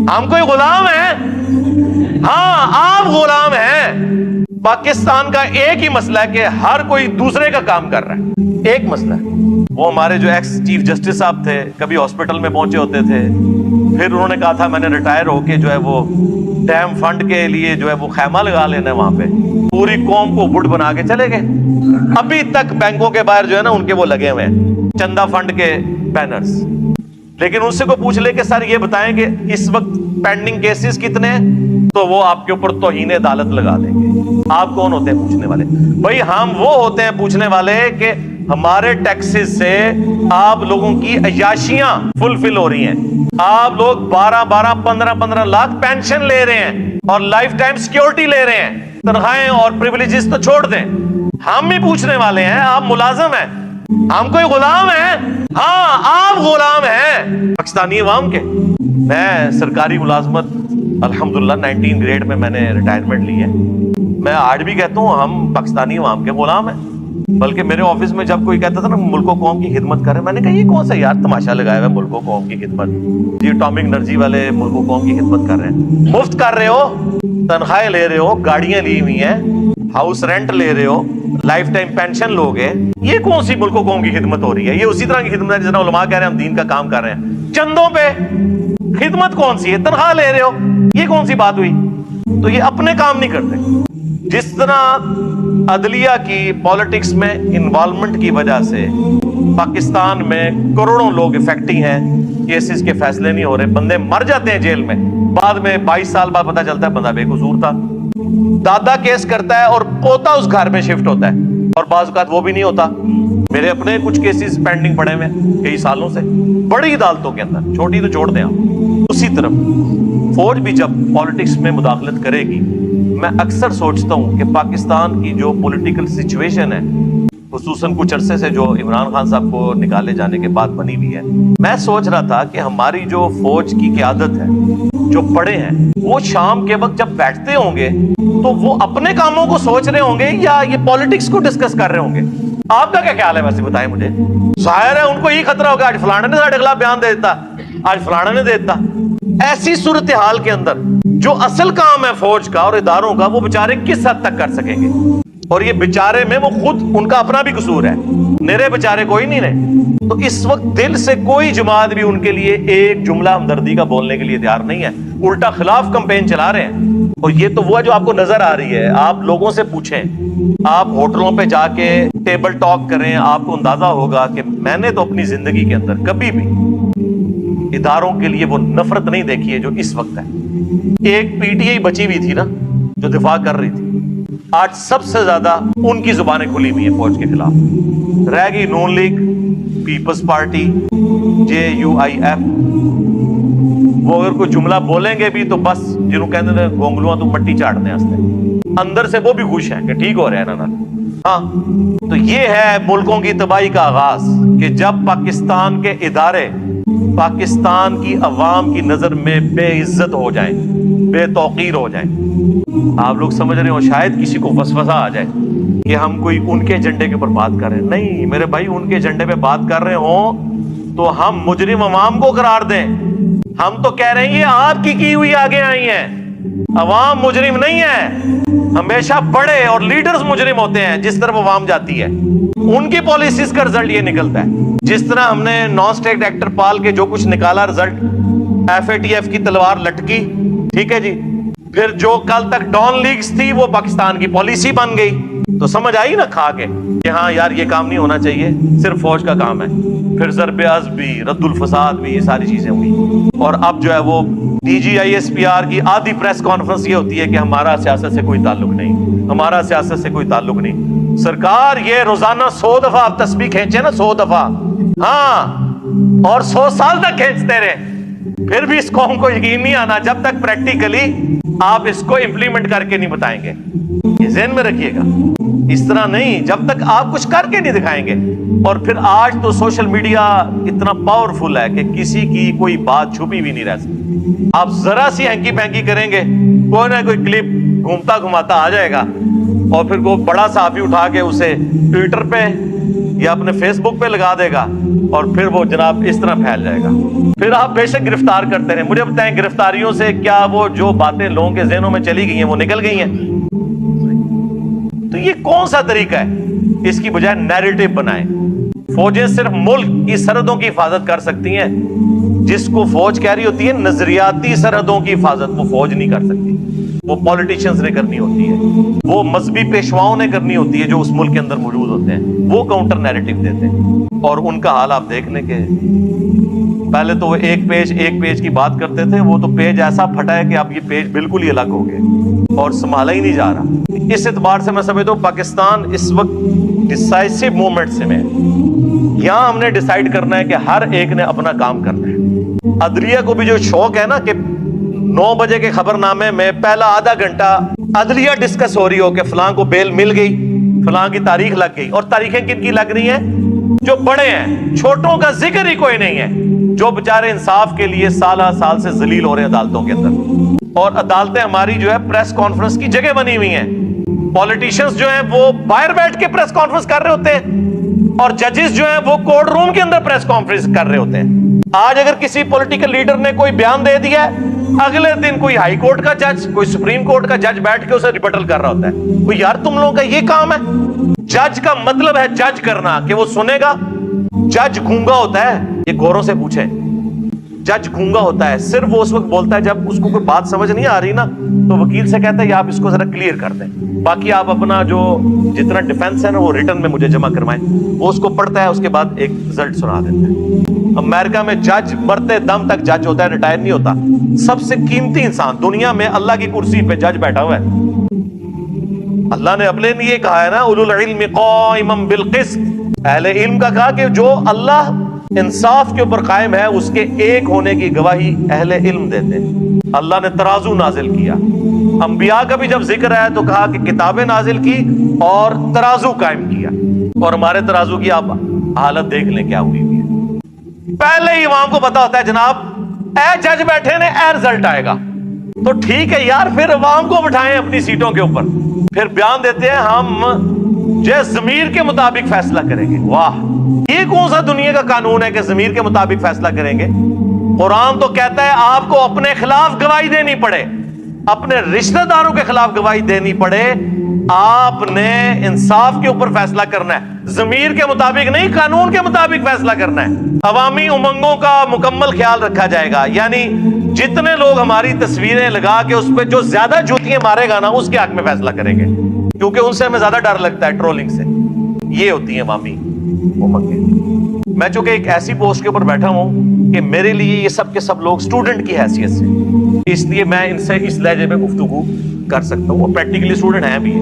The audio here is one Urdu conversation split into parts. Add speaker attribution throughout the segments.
Speaker 1: ہم کوئی غلام ہیں؟ ہاں آپ غلام ہیں۔ پاکستان کا ایک ہی مسئلہ ہے کہ ہر کوئی دوسرے کا کام کر رہا ہے، ایک مسئلہ ہے۔ وہ ہمارے جو ایکس چیف جسٹس صاحب تھے، کبھی ہاسپٹل میں پہنچے ہوتے تھے، پھر انہوں نے کہا تھا میں نے ریٹائر ہو کے جو ہے وہ ڈیم فنڈ کے لیے جو ہے وہ خیمہ لگا لینا ہے وہاں پہ، پوری قوم کو وڈ بنا کے چلے گئے۔ ابھی تک بینکوں کے باہر جو ہے نا ان کے وہ لگے ہوئے ہیں چندہ فنڈ کے بینرز۔ لیکن ان سے کو پوچھ لے کہ سر یہ بتائیں کہ اس وقت پینڈنگ کیسز کتنے ہیں، تو وہ آپ کے اوپر توہین عدالت لگا دیں گے۔ آپ کون ہوتے ہیں پوچھنے والے؟ بھائی ہم وہ ہوتے ہیں پوچھنے والے کہ ہمارے ٹیکسز سے آپ لوگوں کی عیاشیاں فلفل ہو رہی ہیں، آپ لوگ 12 15 لاکھ پینشن لے رہے ہیں اور لائف ٹائم سیکیورٹی لے رہے ہیں، تنخواہیں اور پریویلیجز تو چھوڑ دیں۔ ہم بھی پوچھنے والے ہیں، آپ ملازم ہیں، ہم کوئی غلام ہیں؟ ہاں آپ غلام ہیں پاکستانی عوام کے۔ میں سرکاری ملازمت الحمدللہ 19 گریڈ میں نے ریٹائرمنٹ لی ہے۔ میں آج بھی کہتا ہوں ہم پاکستانی عوام کے غلام ہیں۔ بلکہ میرے آفس میں جب کوئی کہتا تھا نا ملک و قوم کی خدمت کر رہے ہیں، میں نے کہا یہ کون سا یار تماشا لگایا ہوا ہے ملک و قوم کی خدمت؟ یہ اٹامک انرجی والے ملک و قوم کی خدمت کر رہے ہیں، مفت کر رہے ہو، تنخواہیں لے رہے ہو، گاڑیاں لی ہوئی ہیں، ہاؤس رینٹ لے رہے ہو، لائف ٹائم پینشن لوگے، یہ کون سی ملک و قوم کی خدمت ہو رہی ہے؟ یہ اسی طرح کی خدمت ہے جس طرح علماء کہہ رہے ہیں ہم دین کا کام کر رہے ہیں، چندوں پہ خدمت کون سی ہے؟ تنخواہ لے رہے ہو، یہ کون سی بات ہوئی؟ تو یہ اپنے کام نہیں کرتے۔ جس طرح عدلیہ کی پالیٹکس میں انوالومنٹ کی وجہ سے پاکستان میں کروڑوں لوگ افیکٹی ہیں، کیسز کے فیصلے نہیں ہو رہے، بندے مر جاتے ہیں جیل میں، بعد میں 22 سال بعد پتہ چلتا ہے بندہ بے قصور تھا۔ دادا کیس کرتا ہے اور پوتا اس گھر میں شفٹ ہوتا ہے، اور بعض اوقات وہ بھی نہیں ہوتا۔ میرے اپنے کچھ کیسز پینڈنگ پڑے ہوئے کئی سالوں سے بڑی عدالتوں کے اندر، چھوٹی تو چھوڑ دیں آپ۔ اسی طرف فوج بھی جب پالیٹکس میں مداخلت کرے گی، میں اکثر سوچتا ہوں کہ پاکستان کی جو پولیٹیکل سچویشن ہے، خصوصاً کچھ عرصے سے جو عمران خان صاحب کو نکالے جانے کے بعد بنی ہوئی ہے، میں سوچ رہا تھا کہ ہماری جو فوج کی قیادت ہے، جو بڑے ہیں، وہ شام کے وقت جب بیٹھتے ہوں گے تو وہ اپنے کاموں کو سوچ رہے ہوں گے یا یہ پالیٹکس کو ڈسکس کر رہے ہوں گے؟ آپ کا کیا خیال ہے؟ ویسے بتائیں مجھے۔ ظاہر ہے ان کو یہ خطرہ ہوگا آج فلانے نے ہمارے خلاف بیان دے دیتا، آج فلانے نے دے دیتا۔ ایسی صورتحال کے اندر جو اصل کام ہے فوج کا اور اداروں کا، وہ بیچارے کس حد تک کر سکیں گے؟ اور یہ بیچارے میں وہ خود ان کا اپنا بھی قصور ہے، میرے بیچارے کوئی نہیں رہے۔ تو اس وقت دل سے کوئی جماعت بھی ان کے لیے ایک جملہ ہمدردی کا بولنے کے لیے تیار نہیں ہے، الٹا خلاف کمپین چلا رہے ہیں۔ اور یہ تو وہ ہے جو آپ کو نظر آ رہی ہے۔ آپ لوگوں سے پوچھیں، آپ ہوٹلوں پہ جا کے ٹیبل ٹاک کریں، آپ کو اندازہ ہوگا کہ میں نے تو اپنی زندگی کے اندر کبھی بھی اداروں کے لیے وہ نفرت نہیں دیکھی ہے جو اس وقت ہے۔ ایک پی ٹی آئی بچی ہوئی تھی نا جو دفاع کر رہی تھی، آج سب سے زیادہ ان کی زبانیں کھلی ہوئی ہیں فوج کے خلاف۔ رہ گئی نون لیگ، پیپلز پارٹی، JUIF، وہ اگر کوئی جملہ بولیں گے بھی تو بس جنہوں کہتے ہیں گونگلواں تو مٹی چاٹنے ہستے، اندر سے وہ بھی خوش ہیں کہ ٹھیک ہو رہے ہیں نا۔ ہاں تو یہ ہے ملکوں کی تباہی کا آغاز، کہ جب پاکستان کے ادارے پاکستان کی عوام کی نظر میں بے عزت ہو جائیں، بے توقیر ہو جائیں۔ آپ لوگ سمجھ رہے ہو شاید کسی کو وسوسہ آ جائے کہ ہم کوئی ان کے ایجنڈے کے اوپر بات کر رہے ہیں۔ نہیں میرے بھائی، ان کے ایجنڈے پہ بات کر رہے ہوں تو ہم مجرم عوام کو قرار دیں۔ ہم تو کہہ رہے ہیں یہ آپ کی ہوئی آگے آئی ہیں، عوام مجرم نہیں ہے۔ ہمیشہ بڑے اور لیڈرز مجرم ہوتے ہیں جس طرف عوام جاتی ہے، ان کی پالیسیز کا رزلٹ یہ نکلتا ہے۔ جس طرح ہم نے نان اسٹیٹ ایکٹر پال کے جو کچھ نکالا رزلٹ، FATF کی تلوار لٹکی، ٹھیک ہے جی، پھر جو کل تک ڈان لیگز تھی وہ پاکستان کی پالیسی بن گئی، تو سمجھ آئی نا کھا کے کہ ہاں یار یہ کام نہیں ہونا چاہیے، صرف فوج کا کام ہے۔ پھر ضرب عزم بھی، رد الفساد بھی، یہ ساری چیزیں ہوئی۔ اور اب جو ہے وہ DGISPR کی آدھی پریس کانفرنس یہ ہوتی ہے کہ ہمارا سیاست سے کوئی تعلق نہیں، ہمارا سیاست سے کوئی تعلق نہیں۔ سرکار یہ روزانہ 100 دفعہ آپ تسبیح کھینچے نا، 100 دفعہ، ہاں، اور 100 سال تک کھینچتے رہے، پھر بھی اس قوم کو یقین نہیں آنا جب تک پریکٹیکلی آپ اس کو امپلیمنٹ کر کے نہیں بتائیں گے۔ یہ ذہن میں رکھیے گا، اس طرح نہیں، جب تک آپ کچھ کر کے نہیں دکھائیں گے۔ اور پھر آج تو سوشل میڈیا اتنا پاورفل ہے کہ کسی کی کوئی بات چھپی بھی نہیں رہ سکتی۔ آپ ذرا سی ہینکی پینکی کریں گے، کوئی نہ کوئی کلپ گھومتا گھماتا آ جائے گا، اور پھر وہ بڑا صحافی اٹھا کے اسے ٹویٹر پہ یا اپنے فیس بک پہ لگا دے گا، اور پھر وہ جناب اس طرح پھیل جائے گا. پھر آپ بے شک گرفتار کرتے رہیں. مجھے بتائیں گرفتاریوں سے کیا وہ جو باتیں لوگوں کے ذہنوں میں چلی گئی ہیں وہ نکل گئی ہیں؟ تو یہ کون سا طریقہ ہے؟ اس کی بجائے نیریٹو بنائیں. فوجیں صرف ملک کی سرحدوں کی حفاظت کر سکتی ہیں. جس کو فوج کہہ رہی ہوتی ہے نظریاتی سرحدوں کی حفاظت، وہ فوج نہیں کر سکتی. وہ پولیٹیشنز نے کرنی ہوتی ہے، وہ مذہبی پیشواؤں نے کرنی ہوتی ہے جو اس ملک کے اندر موجود ہوتے ہیں. وہ کاؤنٹر نیریٹو دیتے ہیں. اور ان کا حال آپ دیکھ لیں کہ پہلے تو وہ ایک پیج کی بات کرتے تھے، وہ تو پیج ایسا پھٹا ہے کہ اب یہ پیج بالکل ہی الگ ہو گئے اور سنبھالا ہی نہیں جا رہا. اس اعتبار سے میں سمجھتا ہوں پاکستان اس وقت ڈیسائسو مومنٹ سے میں یہاں ہم نے ڈیسائیڈ کرنا ہے کہ ہر ایک نے اپنا کام کرنا ہے. عدلیہ کو بھی جو شوق ہے نا کہ 9 بجے کے خبر نامے میں پہلا آدھا گھنٹہ عدلیہ ڈسکس ہو رہی ہو کہ فلاں کو بیل مل گئی، فلاں کی تاریخ لگ گئی. اور تاریخیں کن کی لگ رہی ہیں؟ جو بڑے ہیں. چھوٹوں کا ذکر ہی کوئی نہیں ہے جو بیچارے انصاف کے لیے سالہ سال سے ذلیل ہو رہے ہیں عدالتوں کے اندر. اور عدالتیں ہماری جو ہے پریس کانفرنس کی جگہ بنی ہوئی ہیں. پولیٹیشنز جو ہیں وہ باہر بیٹھ کے پریس کانفرنس کر رہے ہوتے ہیں اور ججز جو ہیں وہ کورٹ روم کے اندر پریس کانفرنس کر رہے ہوتے ہیں. آج اگر کسی پولیٹیکل لیڈر نے کوئی بیان دے دیا ہے، اگلے دن کوئی ہائی کورٹ کا جج، کوئی سپریم کورٹ کا جج بیٹھ کے اسے ریبٹل کر رہا ہوتا ہے. وہ یار تم لوگوں کا یہ کام ہے؟ جج کا مطلب ہے جج کرنا، کہ وہ سنے گا. جج گونگا ہوتا ہے، یہ گوروں سے پوچھیں. جج گونگا ہوتا ہے، صرف وہ اس وقت بولتا ہے جب اس کو کوئی بات سمجھ نہیں آ رہی نا تو وکیل سے کہتا ہے یا آپ اس کو ذرا کلیئر کر دیں، باقی آپ اپنا جو جتنا ڈیفنس ہے نا وہ ریٹن میں مجھے جمع کروائیں. وہ اس کو پڑھتا ہے، اس کے بعد ایک رزلٹ سنا دیتا ہے. امریکہ میں جج مرتے دم تک جج ہوتا ہے، ریٹائر نہیں ہوتا. سب سے قیمتی انسان دنیا میں اللہ کی کرسی پہ جج بیٹھا ہوا ہے. اللہ نے اپنے لیے کہا ہے نا اولو العلم قائما بالقسط. اہل علم کا کہا کہ جو اللہ انصاف کے اوپر قائم ہے اس کے ایک ہونے کی گواہی اہل علم دیتے ہیں. اللہ نے ترازو نازل کیا. انبیاء کا بھی جب ذکر ہے تو کہا کہ کتابیں نازل کی اور ترازو قائم کیا. اور ہمارے ترازو کی آپ حالت دیکھ لیں کیا ہوئی ہوئی ہے. پہلے ہی عوام کو پتا ہوتا ہے جناب اے جج بیٹھے نے اے رزلٹ آئے گا. تو ٹھیک ہے یار، پھر عوام کو بٹھائیں اپنی سیٹوں کے اوپر. پھر بیان دیتے ہیں ہم جو ضمیر کے مطابق فیصلہ کریں گے. واہ، یہ کون سا دنیا کا قانون ہے کہ ضمیر کے مطابق فیصلہ کریں گے؟ قرآن تو کہتا ہے آپ کو اپنے خلاف گواہی دینی پڑے، اپنے رشتہ داروں کے خلاف گواہی دینی پڑے. آپ نے انصاف کے اوپر فیصلہ کرنا ہے، ضمیر کے مطابق نہیں، قانون کے مطابق فیصلہ کرنا ہے. عوامی امنگوں کا مکمل خیال رکھا جائے گا. یعنی جتنے لوگ ہماری تصویریں لگا کے اس پہ جو زیادہ جوتیاں مارے گا نا اس کے حق میں فیصلہ کریں گے، کیونکہ ان سے ہمیں زیادہ ڈر لگتا ہے ٹرولنگ سے. یہ ہوتی ہیں عوامی امنگیں. میں چونکہ ایک ایسی پوسٹ کے اوپر بیٹھا ہوں کہ میرے لیے یہ سب کے سب لوگ اسٹوڈنٹ کی حیثیت سے، اس لیے میں ان سے اس لہجے میں گفتگو کر سکتا ہوں. وہ پریکٹیکلی اسٹوڈنٹ ہیں بھی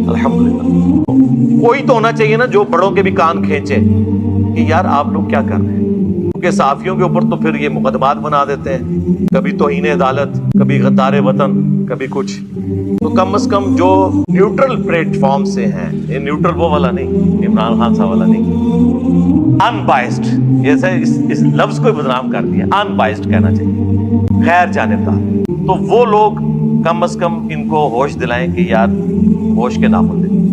Speaker 1: الحمدللہ. کوئی تو ہونا چاہیے نا جو بڑوں کے بھی کان کھینچے کہ یار آپ لوگ کیا کر رہے ہیں. کیونکہ صحافیوں کے اوپر تو پھر یہ مقدمات بنا دیتے ہیں، کبھی توہین عدالت، کبھی غدار وطن، کبھی کچھ. تو کم از کم جو نیوٹرل پلیٹ فارم سے ہیں، یہ نیوٹرل وہ والا نہیں، عمران خان صاحب والا نہیں، ان بائسڈ، جیسے اس لفظ کو بدنام کر دیا، ان بائسڈ کہنا چاہیے، غیر جانبدار. تو وہ لوگ کم از کم ان کو ہوش دلائیں کہ یار ہوش کے ناموں دیں.